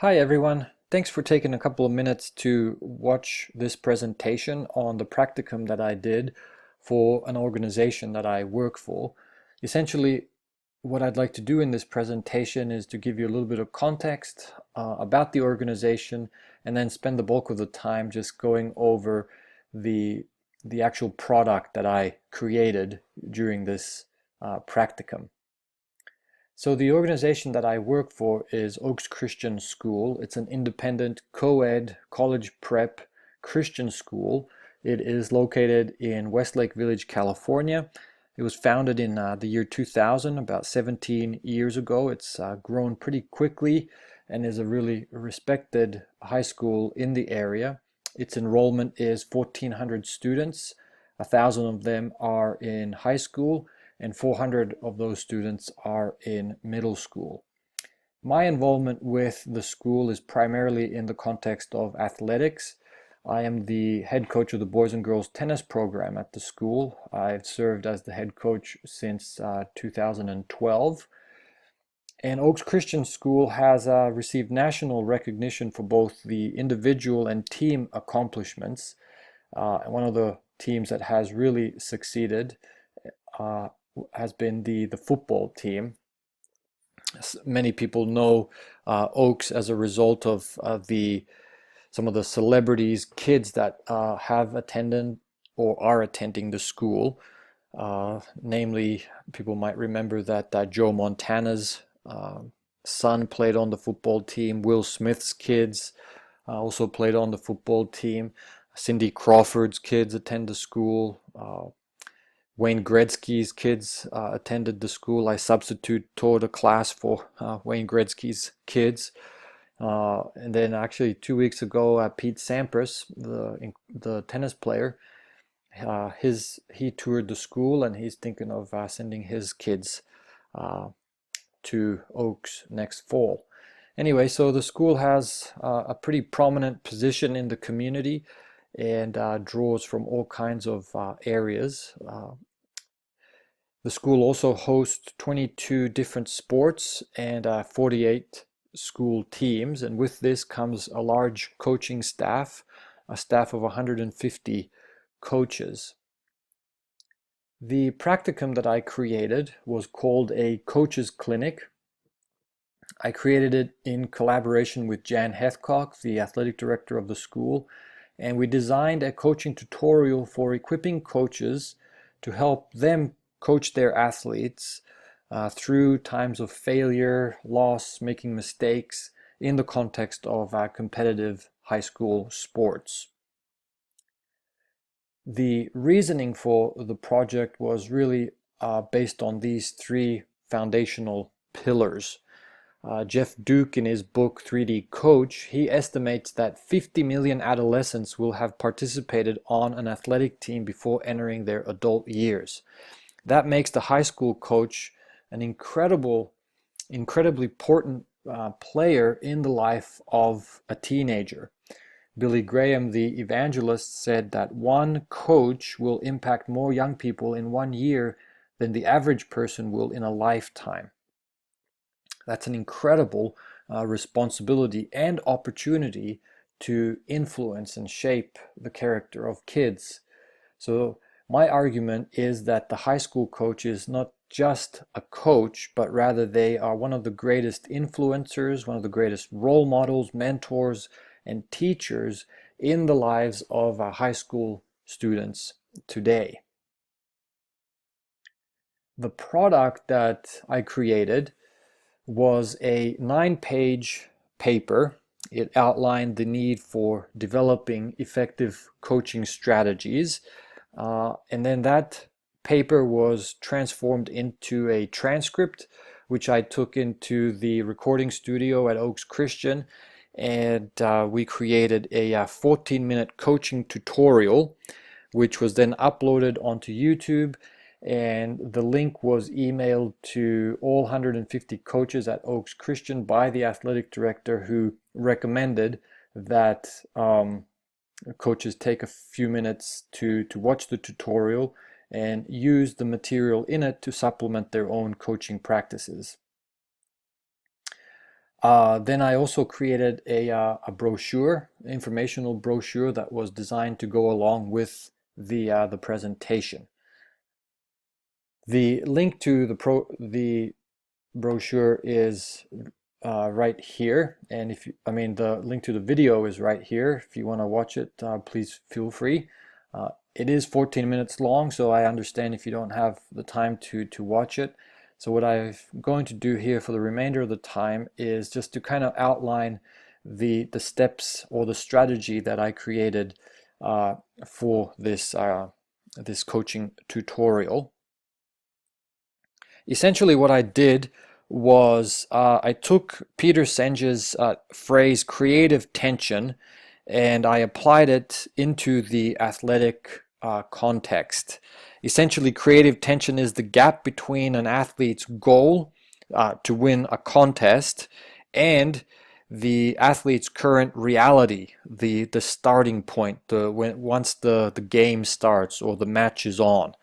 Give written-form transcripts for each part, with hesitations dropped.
Hi everyone, thanks for taking a couple of minutes to watch this presentation on the practicum that I did for an organization that I work for. Essentially, what I'd like to do in this presentation is to give you a little bit of context about the organization and then spend the bulk of the time just going over the, the actual product that I created during this practicum. So the organization that I work for is Oaks Christian School. It's an independent co-ed college prep Christian school. It is located in Westlake Village, California. It was founded in the year 2000, about 17 years ago. It's grown pretty quickly and is a really respected high school in the area. Its enrollment is 1,400 students. 1,000 of them are in high school and 400 of those students are in middle school. My involvement with the school is primarily in the context of athletics. I am the head coach of the boys and girls tennis program at the school. I've served as the head coach since 2012. And Oaks Christian School has received national recognition for both the individual and team accomplishments. One of the teams that has really succeeded has been the football team. Many people know Oaks as a result of some of the celebrities, kids that have attended or are attending the school. Namely, people might remember that Joe Montana's son played on the football team. Will Smith's kids also played on the football team. Cindy Crawford's kids attend the school. Wayne Gretzky's kids attended the school. I taught a class for Wayne Gretzky's kids. And then actually 2 weeks ago, Pete Sampras, the tennis player, he toured the school and he's thinking of sending his kids to Oaks next fall. Anyway, so the school has a pretty prominent position in the community and draws from all kinds of areas. The school also hosts 22 different sports and 48 school teams, and with this comes a large coaching staff, a staff of 150 coaches. The practicum that I created was called a coaches clinic. I created it in collaboration with Jan Hethcock, the athletic director of the school, and we designed a coaching tutorial for equipping coaches to help them coach their athletes through times of failure, loss, making mistakes in the context of competitive high school sports. The reasoning for the project was really based on these three foundational pillars. Jeff Duke, in his book 3D Coach, he estimates that 50 million adolescents will have participated on an athletic team before entering their adult years. That makes the high school coach an incredibly important player in the life of a teenager. Billy Graham, the evangelist, said that one coach will impact more young people in 1 year than the average person will in a lifetime. That's an incredible responsibility and opportunity to influence and shape the character of kids. So my argument is that the high school coach is not just a coach, but rather they are one of the greatest influencers, one of the greatest role models, mentors, and teachers in the lives of high school students today. The product that I created was a 9-page paper. It outlined the need for developing effective coaching strategies. And then that paper was transformed into a transcript, which I took into the recording studio at Oaks Christian. And we created a 14-minute coaching tutorial, which was then uploaded onto YouTube. And the link was emailed to all 150 coaches at Oaks Christian by the athletic director, who recommended that coaches take a few minutes to watch the tutorial and use the material in it to supplement their own coaching practices. Then I also created a brochure, informational brochure that was designed to go along with the presentation. The link to the brochure is right here, and the link to the video is right here. If you want to watch it, please feel free. It is 14 minutes long, so I understand if you don't have the time to watch it. So what I'm going to do here for the remainder of the time is just to kind of outline the steps or the strategy that I created for this coaching tutorial. Essentially what I did was I took Peter Senge's phrase creative tension and I applied it into the athletic context. Essentially, creative tension is the gap between an athlete's goal to win a contest and the athlete's current reality, the starting point, once the game starts or the match is on.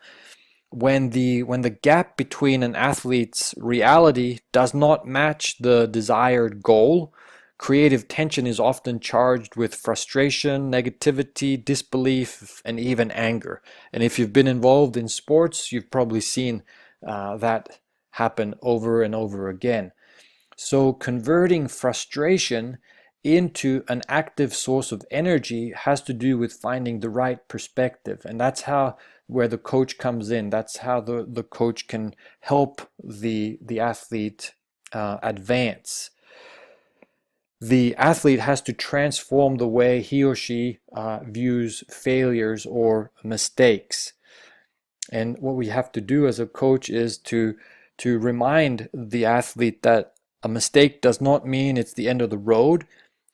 When the gap between an athlete's reality does not match the desired goal, creative tension is often charged with frustration, negativity, disbelief, and even anger. And if you've been involved in sports, you've probably seen that happen over and over again. So converting frustration into an active source of energy has to do with finding the right perspective. And that's where the coach comes in. That's how the coach can help the athlete advance. The athlete has to transform the way he or she views failures or mistakes. And what we have to do as a coach is to remind the athlete that a mistake does not mean it's the end of the road.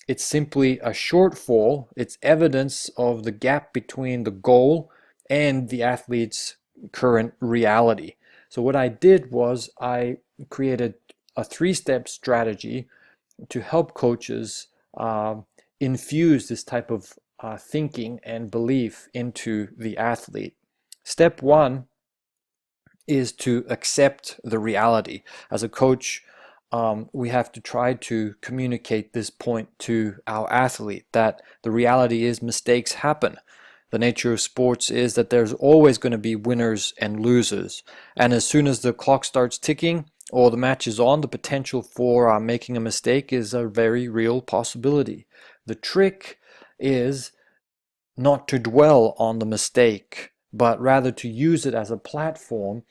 It's simply a shortfall. It's evidence of the gap between the goal and the athlete's current reality. So what I did was I created a 3-step strategy to help coaches infuse this type of thinking and belief into the athlete. Step 1 is to accept the reality. As a coach, we have to try to communicate this point to our athlete, that the reality is mistakes happen. The nature of sports is that there's always going to be winners and losers. And as soon as the clock starts ticking or the match is on, the potential for making a mistake is a very real possibility. The trick is not to dwell on the mistake, but rather to use it as a platform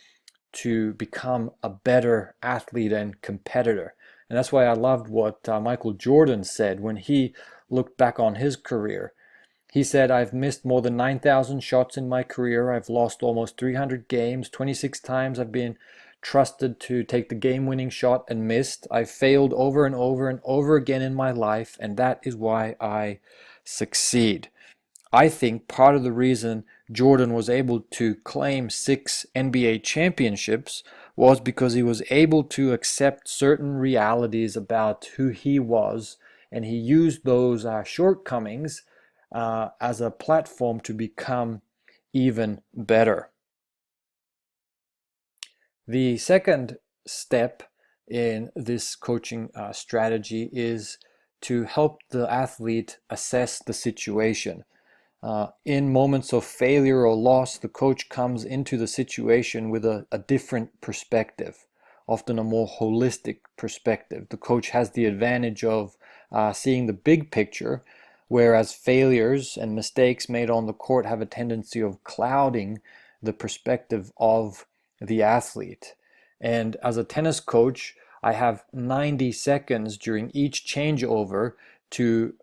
to become a better athlete and competitor. And that's why I loved what Michael Jordan said when he looked back on his career. He said, "I've missed more than 9,000 shots in my career. I've lost almost 300 games. 26 times I've been trusted to take the game-winning shot and missed. I've failed over and over and over again in my life, and that is why I succeed." I think part of the reason Jordan was able to claim 6 NBA championships was because he was able to accept certain realities about who he was, and he used those shortcomings as a platform to become even better. The second step in this coaching strategy is to help the athlete assess the situation. In moments of failure or loss, the coach comes into the situation with a different perspective, often a more holistic perspective. The coach has the advantage of seeing the big picture, whereas failures and mistakes made on the court have a tendency of clouding the perspective of the athlete. And as a tennis coach, I have 90 seconds during each changeover to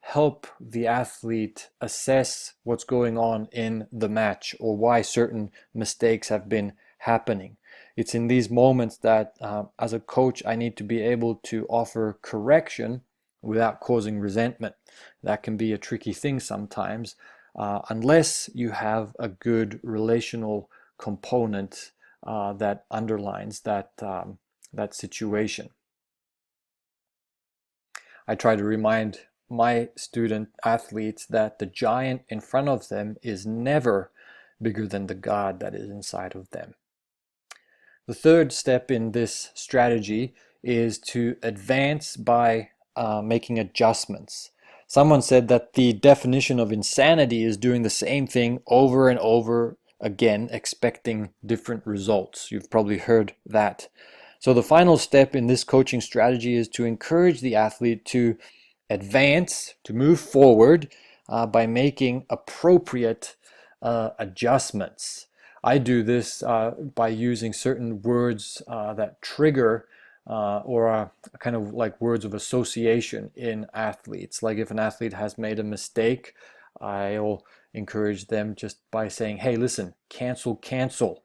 help the athlete assess what's going on in the match or why certain mistakes have been happening. It's in these moments that as a coach I need to be able to offer correction without causing resentment. That can be a tricky thing sometimes unless you have a good relational component that underlines that situation. I try to remind my student athletes that the giant in front of them is never bigger than the God that is inside of them. The third step in this strategy is to advance by making adjustments. Someone said that the definition of insanity is doing the same thing over and over again, expecting different results. You've probably heard that. So the final step in this coaching strategy is to encourage the athlete to advance, to move forward by making appropriate adjustments. I do this by using certain words that trigger or are kind of like words of association in athletes. Like if an athlete has made a mistake, I'll encourage them just by saying, hey, listen, cancel,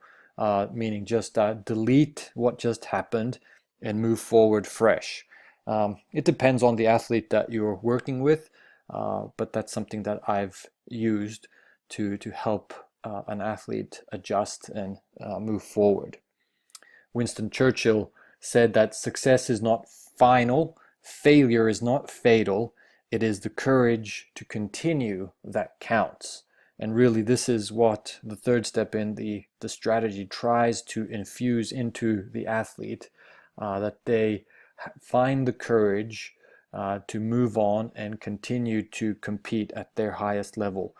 meaning just delete what just happened and move forward fresh. It depends on the athlete that you're working with, but that's something that I've used to help an athlete adjust and move forward. Winston Churchill said that success is not final, failure is not fatal, it is the courage to continue that counts. And really this is what the third step in the strategy tries to infuse into the athlete, that they find the courage to move on and continue to compete at their highest level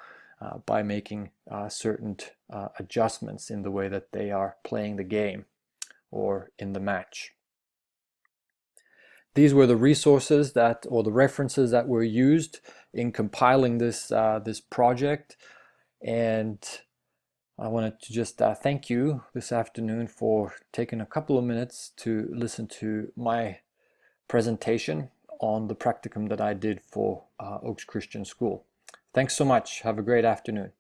by making certain adjustments in the way that they are playing the game or in the match. These were the resources that, or the references that were used in compiling this this project, and I wanted to just thank you this afternoon for taking a couple of minutes to listen to my presentation on the practicum that I did for Oaks Christian School. Thanks so much. Have a great afternoon.